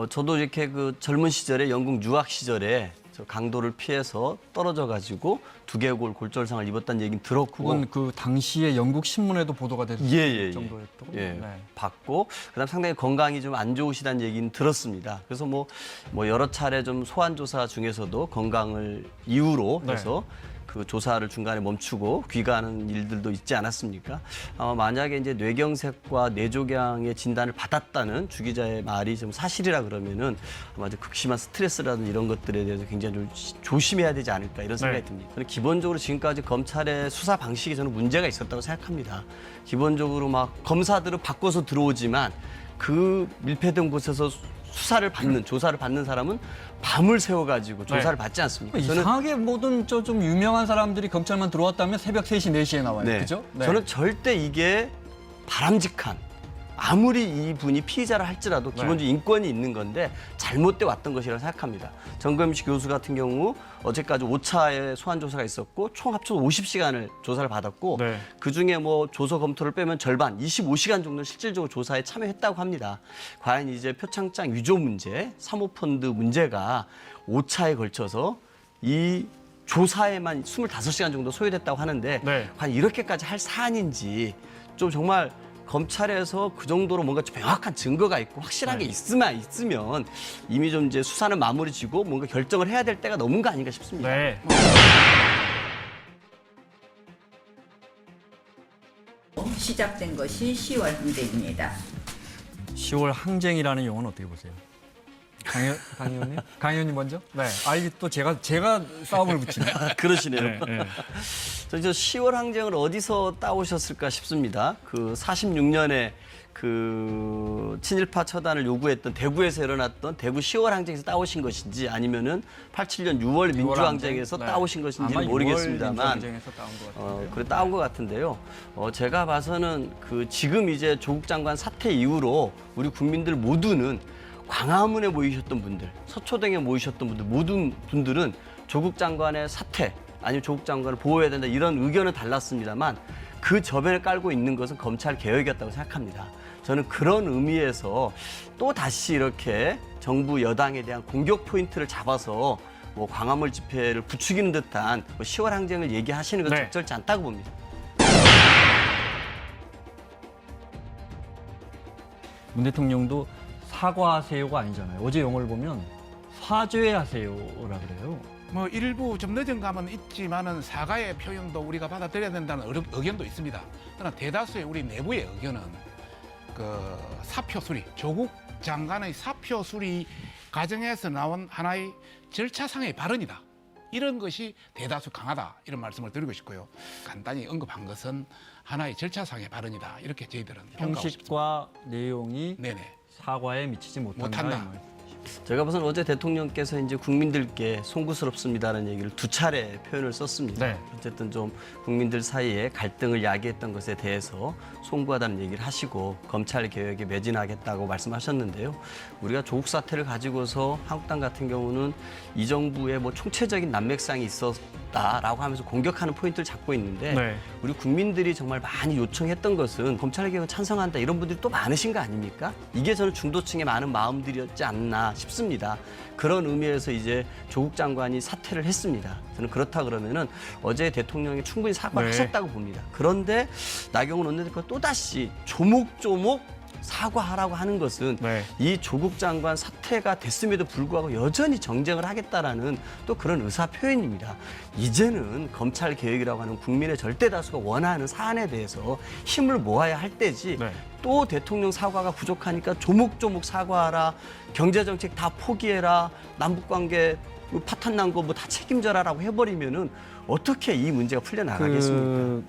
저도 이렇게 그 젊은 시절에 영국 유학 시절에 저 강도를 피해서 떨어져 가지고 두개골 골절상을 입었다는 얘기는 들었고, 그건 그 당시에 영국 신문에도 보도가 될 정도였다고. 예, 받고 그다음 상당히 건강이 좀 안 좋으시다는 얘기는 들었습니다. 그래서 뭐 여러 차례 좀 소환 조사 중에서도 건강을 이유로 해서 그 조사를 중간에 멈추고 귀가하는 일들도 있지 않았습니까? 만약에 이제 뇌경색과 뇌종양의 진단을 받았다는 주 기자의 말이 좀 사실이라 그러면은 아마 극심한 스트레스라든지 이런 것들에 대해서 굉장히 좀 조심해야 되지 않을까 이런 생각이 듭니다. 저는 기본적으로 지금까지 검찰의 수사 방식이 저는 문제가 있었다고 생각합니다. 기본적으로 막 검사들은 바꿔서 들어오지만 그 밀폐된 곳에서 수사를 받는, 조사를 받는 사람은 밤을 새워가지고 조사를 받지 않습니까? 이상하게 모든 좀 유명한 사람들이 검찰만 들어왔다면 새벽 3시, 4시에 나와요. 그죠? 저는 절대 이게 바람직한, 아무리 이분이 피의자라 할지라도 기본적으로 인권이 있는 건데 잘못돼 왔던 것이라고 생각합니다. 정검식 교수 같은 경우 어제까지 5차의 소환 조사가 있었고 총 합쳐서 50시간을 조사를 받았고 그중에 뭐 조서 검토를 빼면 절반, 25시간 정도 실질적으로 조사에 참여했다고 합니다. 과연 이제 표창장 위조 문제, 사모펀드 문제가 5차에 걸쳐서 이 조사에만 25시간 정도 소요됐다고 하는데 과연 이렇게까지 할 사안인지 좀 정말 검찰에서 그 정도로 뭔가 좀 명확한 증거가 있고 확실하게 있으면 이미 좀 이제 수사는 마무리 지고 뭔가 결정을 해야 될 때가 넘은 거 아닌가 싶습니다. 시작된 것이 10월 항쟁입니다. 10월 항쟁이라는 용어는 어떻게 보세요? 강 의원님? 강 의원님 먼저? 이게 또 제가 싸움을 붙이네. 그러시네요. 저 10월 항쟁을 어디서 따오셨을까 싶습니다. 그 46년에 그 친일파 처단을 요구했던 대구에서 일어났던 대구 10월 항쟁에서 따오신 것인지 아니면은 87년 6월 민주항쟁에서 따오신 것인지는 모르겠습니다만 그래 따온 것 같은데요. 제가 봐서는 그 지금 이제 조국 장관 사태 이후로 우리 국민들 모두는 광화문에 모이셨던 분들, 서초동에 모이셨던 분들, 모든 분들은 조국 장관의 사퇴, 아니면 조국 장관을 보호해야 된다 이런 의견은 달랐습니다만 그 저변을 깔고 있는 것은 검찰 개혁이었다고 생각합니다. 저는 그런 의미에서 또 다시 이렇게 정부 여당에 대한 공격 포인트를 잡아서 뭐 광화문 집회를 부추기는 듯한 10월 항쟁을 얘기하시는 것은 적절치 않다고 봅니다. 문 대통령도 사과하세요가 아니잖아요. 어제 용어를 보면 사죄하세요라 그래요. 뭐 일부 좀 늦은 감은 있지만은 사과의 표현도 우리가 받아들여야 된다는 의견도 있습니다. 그러나 대다수의 우리 내부의 의견은 그 사표 수리, 조국 장관의 사표 수리 과정에서 나온 하나의 절차상의 발언이다. 이런 것이 대다수 강하다. 이런 말씀을 드리고 싶고요. 간단히 언급한 것은 하나의 절차상의 발언이다. 이렇게 저희들은 평가하고 싶습니다. 형식과 내용이 사과에 미치지 못한다. 제가 봐서는 어제 대통령께서 이제 국민들께 송구스럽습니다라는 얘기를 2차례 표현을 썼습니다. 어쨌든 좀 국민들 사이에 갈등을 야기했던 것에 대해서 송구하다는 얘기를 하시고 검찰 개혁에 매진하겠다고 말씀하셨는데요. 우리가 조국 사태를 가지고서 한국당 같은 경우는 이 정부의 뭐 총체적인 난맥상이 있었다라고 하면서 공격하는 포인트를 잡고 있는데 우리 국민들이 정말 많이 요청했던 것은 검찰 개혁은 찬성한다 이런 분들이 또 많으신 거 아닙니까? 이게 저는 중도층의 많은 마음들이었지 않나 싶습니다. 그런 의미에서 이제 조국 장관이 사퇴를 했습니다. 저는 그렇다 그러면은 어제 대통령이 충분히 사과를 하셨다고 봅니다. 그런데 나경원 원내대표가 또다시 조목조목 사과하라고 하는 것은 이 조국 장관 사퇴가 됐음에도 불구하고 여전히 정쟁을 하겠다라는 또 그런 의사 표현입니다. 이제는 검찰 개혁이라고 하는 국민의 절대 다수가 원하는 사안에 대해서 힘을 모아야 할 때지 또 대통령 사과가 부족하니까 조목조목 사과하라, 경제정책 다 포기해라, 남북관계 파탄난 거 뭐 다 책임져라라고 해버리면은 어떻게 이 문제가 풀려나가겠습니까?